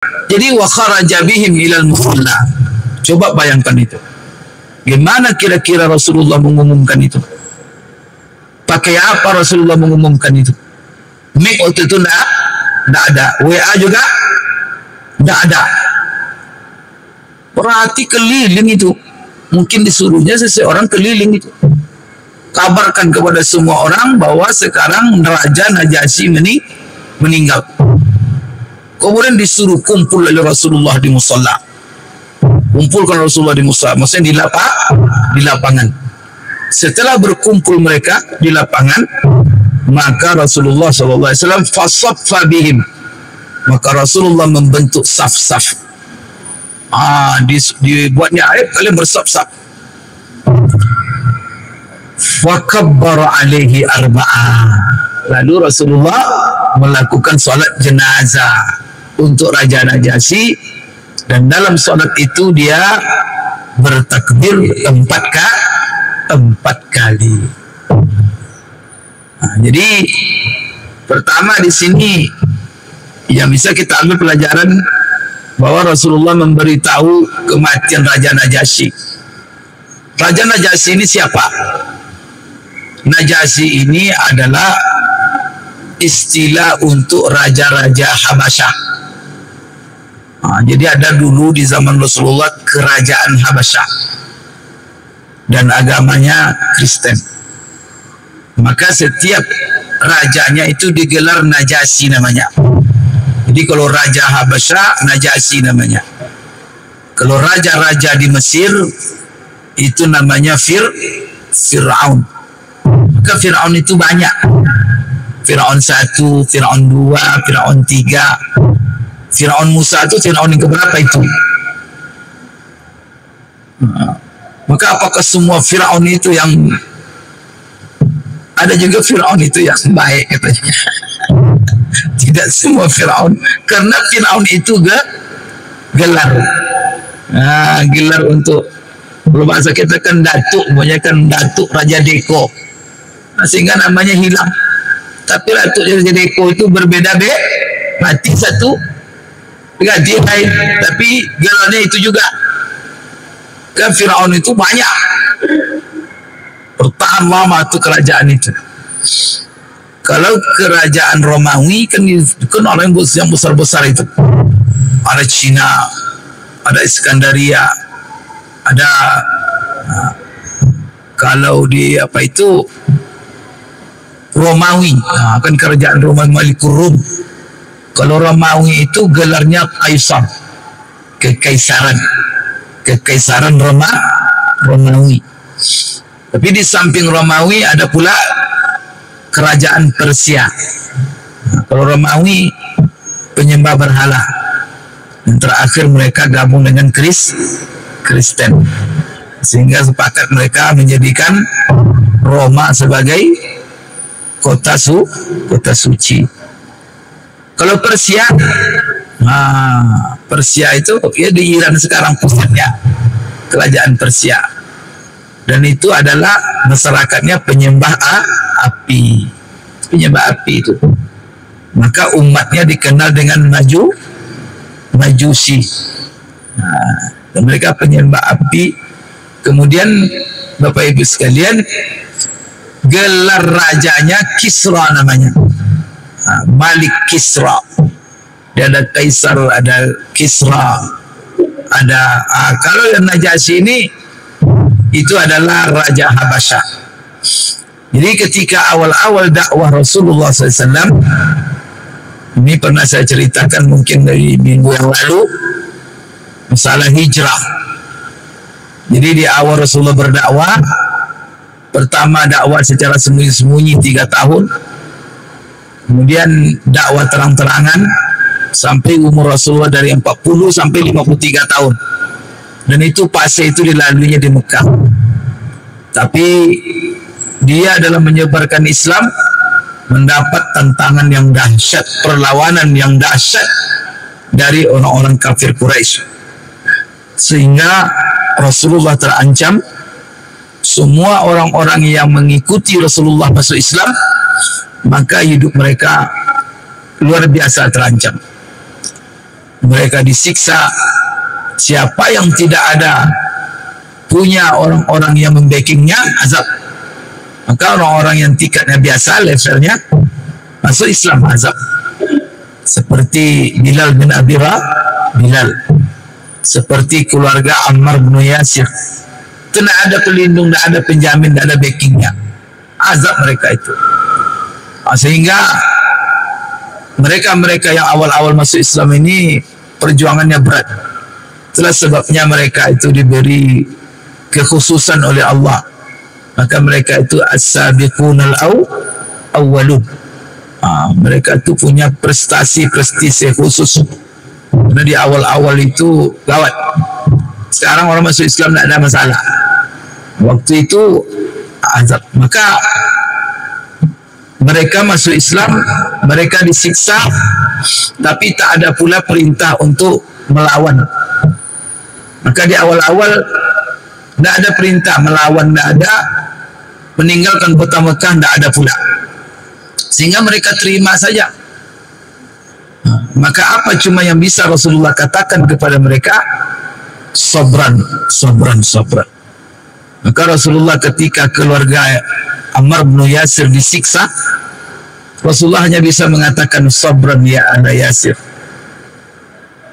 Jadi wa kharaja bihim ilal musalla. Coba bayangkan itu. Gimana kira-kira Rasulullah mengumumkan itu? Pakai apa Rasulullah mengumumkan itu? Mic waktu itu enggak ada. WA juga enggak ada. Berarti keliling itu. Mungkin disuruhnya seseorang keliling itu. Kabarkan kepada semua orang bahwa sekarang Raja Najasyi meninggal. Kemudian disuruh kumpul oleh Rasulullah di musalla. Kumpulkan Rasulullah di musalla, maksudnya di lapangan. Setelah berkumpul mereka di lapangan, maka Rasulullah SAW fasaffa bihim. Maka Rasulullah membentuk saf-saf. Dibuatnya ayat, kalian bersaf-saf. Fakabbara alaihi arba'ah. Lalu Rasulullah melakukan solat jenazah untuk Raja Najasyi, dan dalam solat itu dia bertakbir 4 kali. Jadi pertama di sini yang bisa kita ambil pelajaran bahwa Rasulullah memberitahu kematian Raja Najasyi. Raja Najasyi ini siapa? Najasyi ini adalah istilah untuk raja-raja Habasyah. Jadi ada dulu di zaman Rasulullah kerajaan Habasyah dan agamanya Kristen. Maka setiap rajanya itu digelar Najasyi namanya. Jadi kalau Raja Habasyah, Najasyi namanya. Kalau raja-raja di Mesir, itu namanya Fir'aun. Maka Fir'aun itu banyak. Fir'aun 1, Fir'aun 2, Fir'aun 3. Fir'aun Musa itu Fir'aun yang keberapa itu? Maka apakah semua Fir'aun itu yang... Ada juga Fir'aun itu yang baik katanya. Tidak semua Fir'aun, karena Fir'aun itu gelar. Gelar untuk, kalau bahasa kita kan datuk, kebanyakan datuk Raja Deko, sehingga namanya hilang. Tapi Datuk Raja Deko itu berbeda, mati satu, ganti lain, tapi gelarnya itu juga. Kan Fir'aun itu banyak, bertahan lama itu kerajaan itu. Kalau kerajaan Romawi kan orang yang besar-besar itu, ada Cina, ada Iskandaria, ada kalau di apa itu Romawi, kan kerajaan Romawi Malikur Rum. Kalau Romawi itu gelarnya Kaisar, kekaisaran Romawi. Tapi di samping Romawi ada pula kerajaan Persia. Kalau Romawi penyembah berhala, dan terakhir mereka gabung dengan Kristen, sehingga sepakat mereka menjadikan Roma sebagai kota suci. Kalau Persia, Persia itu ya di Iran sekarang pusatnya, kerajaan Persia, dan itu adalah masyarakatnya penyembah api itu. Maka umatnya dikenal dengan Majusi. Dan mereka penyembah api. Kemudian Bapak Ibu sekalian, gelar rajanya Kisra namanya. Malik Kisra. Dia ada Kaisar, ada Kisra, ada kalau yang Najasyi ini itu adalah Raja Habasyah. Jadi ketika awal-awal dakwah Rasulullah SAW, ini pernah saya ceritakan mungkin dari minggu yang lalu, masalah hijrah. Jadi di awal Rasulullah berdakwah, pertama dakwah secara sembunyi-sembunyi 3 tahun, kemudian dakwah terang-terangan sampai umur Rasulullah dari 40 sampai 53 tahun. Dan itu fase itu dilaluinya di Mekah. Tapi dia dalam menyebarkan Islam mendapat tantangan yang dahsyat, perlawanan yang dahsyat dari orang-orang kafir Quraisy, sehingga Rasulullah terancam. Semua orang-orang yang mengikuti Rasulullah masuk Islam, maka hidup mereka luar biasa terancam. mereka disiksa. Siapa yang tidak ada punya orang-orang yang membackingnya, azab. Maka orang-orang yang tingkatnya biasa, levelnya, masuk Islam, azab. Seperti Bilal bin Abi Bilal, seperti keluarga Ammar bin Yasir. Itu tidak ada pelindung, tidak ada penjamin, tidak ada backingnya, azab mereka itu. Sehingga mereka-mereka yang awal-awal masuk Islam ini perjuangannya berat. Itulah sebabnya mereka itu diberi kekhususan oleh Allah. Maka mereka itu as-sabiqunal awwalun. Mereka itu punya prestasi khusus. Karena di awal-awal itu gawat. Sekarang orang masuk Islam tidak ada masalah. Waktu itu azab. Maka mereka masuk Islam, mereka disiksa, tapi tak ada pula perintah untuk melawan. Maka di awal-awal tidak ada perintah melawan, tidak ada, meninggalkan kota Mekah tidak ada pula. Sehingga mereka terima saja. Maka apa cuma yang bisa Rasulullah katakan kepada mereka? Sabran. Maka Rasulullah ketika keluarga Ammar bin Yasir disiksa, Rasulullah hanya bisa mengatakan sabran ya ala Yasir.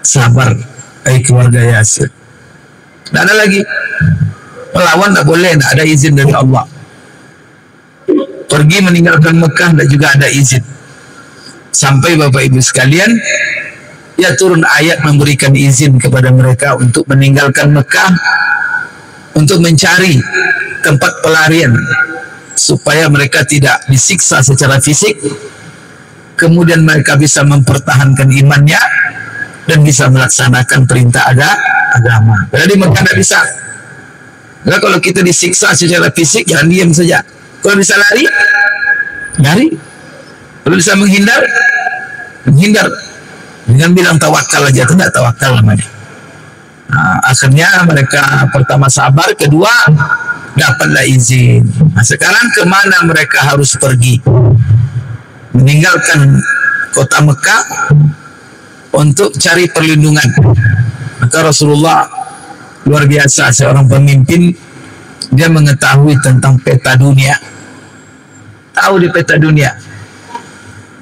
Sabar, keluarga Yasir. Tidak ada lagi. Melawan tak boleh, tidak ada izin dari Allah. Pergi meninggalkan Mekah tidak juga ada izin. Sampai Bapak Ibu sekalian, ya turun ayat memberikan izin kepada mereka untuk meninggalkan Mekah, untuk mencari tempat pelarian supaya mereka tidak disiksa secara fisik, kemudian mereka bisa mempertahankan imannya dan bisa melaksanakan perintah agama. Jadi Mekah tidak bisa. Karena kalau kita disiksa secara fisik, jangan diam saja. Kalau bisa lari, lari. Kalau bisa menghindar, menghindar. Dengan bilang tawakal aja, tidak tawakal namanya. Akhirnya mereka pertama sabar, kedua dapatlah izin. Sekarang kemana mereka harus pergi? Meninggalkan kota Mekah untuk cari perlindungan. Maka Rasulullah luar biasa, seorang pemimpin, dia mengetahui tentang peta dunia. Tahu di peta dunia,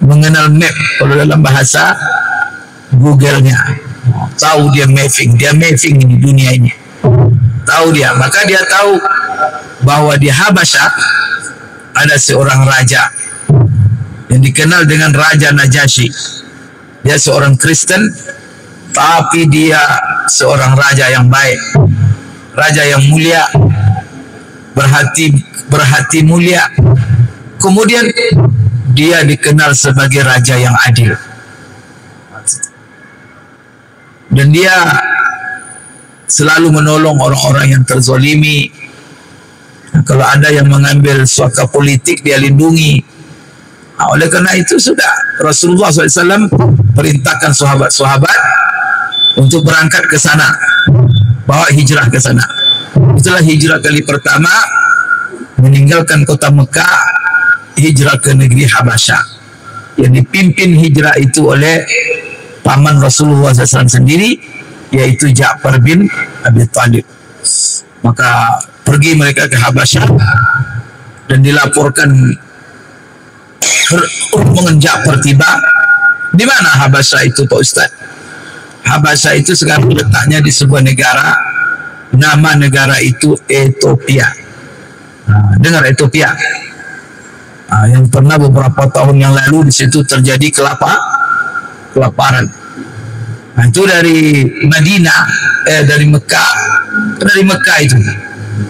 mengenal map, kalau dalam bahasa Google-nya. Tahu dia mapping ini dunia ini. Tahu dia, maka dia tahu bahwa di Habasyah ada seorang raja yang dikenal dengan Raja Najasyi. Dia seorang Kristen, tapi dia seorang raja yang baik, raja yang mulia, berhati mulia. Kemudian dia dikenal sebagai raja yang adil. Dan dia selalu menolong orang-orang yang terzolimi. Kalau ada yang mengambil suaka politik, dia lindungi. Oleh karena itu sudah Rasulullah SAW perintahkan sahabat-sahabat untuk berangkat ke sana, bawa hijrah ke sana. Itulah hijrah kali pertama, meninggalkan kota Mekah, hijrah ke negeri Habasyah. Yang dipimpin hijrah itu oleh paman Rasulullah SAW sendiri, yaitu Ja'far bin Abi Thalib. Maka pergi mereka ke Habasyah dan dilaporkan rombongan Ja'far tiba. Di mana Habasyah itu, Pak Ustaz? Habasyah itu sekarang letaknya di sebuah negara, nama negara itu Ethiopia. Dengar Ethiopia? Yang pernah beberapa tahun yang lalu di situ terjadi kelaparan. Itu dari Madinah, dari Mekah itu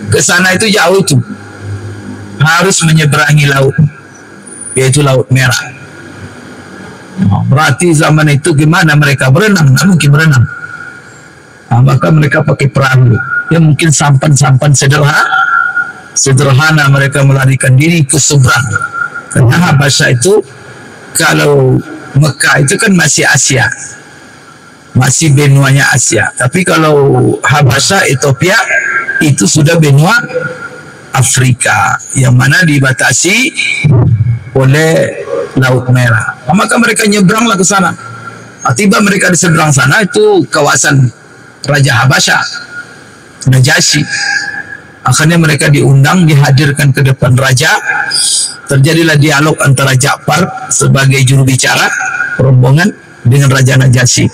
ke sana itu jauh itu, harus menyeberangi laut, yaitu Laut Merah. Berarti zaman itu gimana mereka berenang? Nggak mungkin berenang. Maka mereka pakai perahu. Ya mungkin sampan-sampan sederhana mereka melarikan diri ke seberang. Karena Habasyah itu, kalau Mekah itu kan masih Asia, masih benuanya Asia. Tapi kalau Habasyah, Ethiopia itu sudah benua Afrika, yang mana dibatasi oleh Laut Merah. Maka mereka nyebranglah ke sana. Tiba mereka di seberang sana, itu kawasan Raja Habasya, Najasyi. Akhirnya mereka diundang, dihadirkan ke depan raja. Terjadilah dialog antara Ja'far sebagai juru bicara rombongan dengan Raja Najasyi.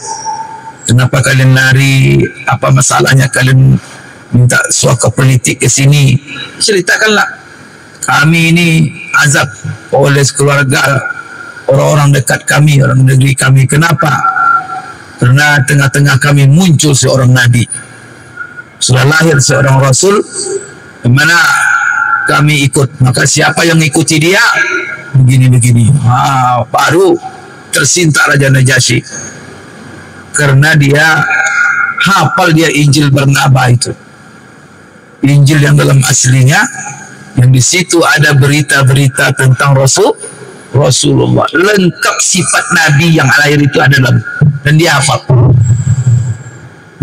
Kenapa kalian lari? Apa masalahnya kalian minta suaka politik ke sini? Ceritakanlah. Kami ini azab oleh keluarga, orang-orang dekat kami, orang negeri kami. Kenapa? Karena tengah-tengah kami muncul seorang nabi, sudah lahir seorang rasul, di mana kami ikut. Maka siapa yang ikuti dia, begini-begini. Baru tersinta Raja Najasyi, karena dia hafal dia Injil Barnaba itu, Injil yang dalam aslinya, yang di situ ada berita-berita tentang Rasulullah, lengkap sifat Nabi yang lahir itu ada dalam, dan dia hafal.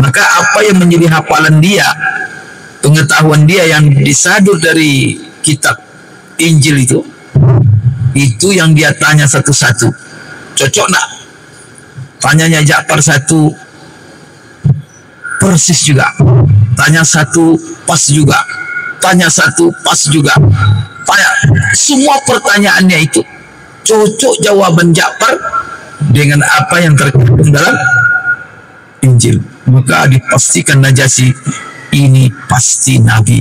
Maka apa yang menjadi hafalan dia, pengetahuan dia yang disadur dari kitab Injil itu yang dia tanya satu-satu. Cocok nak? Tanyanya Ja'far satu, persis juga. Tanya satu, pas juga. Tanya satu, pas juga. Tanya, semua pertanyaannya itu cocok jawaban Ja'far dengan apa yang terkandung dalam Injil. Maka dipastikan Najasyi ini pasti Nabi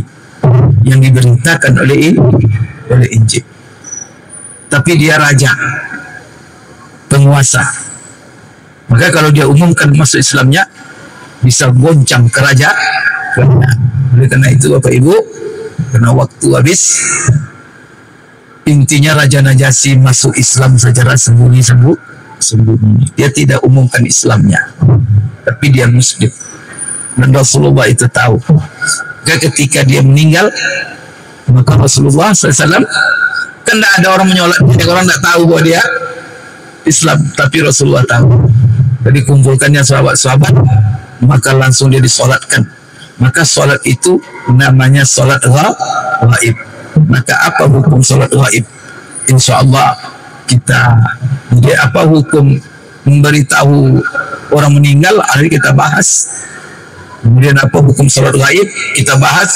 yang diberitakan oleh Injil. Tapi dia raja, penguasa. Maka kalau dia umumkan masuk Islamnya, bisa goncang kerajaan. Oleh karena itu Bapak Ibu, karena waktu habis, intinya Raja Najasyi masuk Islam secara sembunyi-sembunyi. Dia tidak umumkan Islamnya, tapi dia Muslim. Dan Rasulullah itu tahu. Ketika dia meninggal, maka Rasulullah SAW, kan tidak ada orang menyolat, orang tidak tahu bahwa dia Islam, tapi Rasulullah tahu. Jadi kumpulkannya sahabat-sahabat, maka langsung dia disolatkan. Maka solat itu namanya solat ghaib. Maka apa hukum solat ghaib? Insya Allah kita, jadi apa hukum memberitahu orang meninggal, hari kita bahas. Kemudian apa hukum solat ghaib, kita bahas.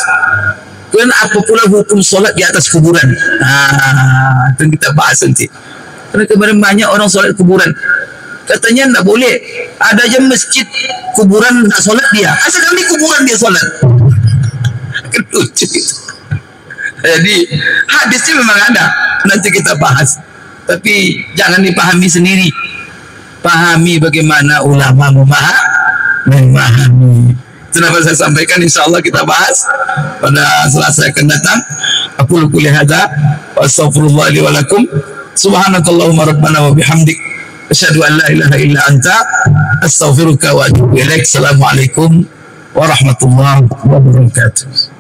Kemudian apa pula hukum solat di atas kuburan, itu kita bahas nanti. Karena kemarin banyak orang solat kuburan, katanya tidak boleh. Ada aja masjid kuburan nak solat dia, asal kali kuburan dia solat. Lucu itu. Jadi hadisnya memang ada, nanti kita bahas. Tapi jangan dipahami sendiri, pahami bagaimana ulama memahami. Kenapa saya sampaikan, insya Allah kita bahas pada Selasa akan datang. Aku lukuli hadza wa astaghfirullah li wa lakum. Subhanakallahumma rabbana wa bihamdik, asyhadu an la ilaha illa anta, astaghfiruka wa atubu ilaik. Assalamualaikum warahmatullahi wabarakatuh.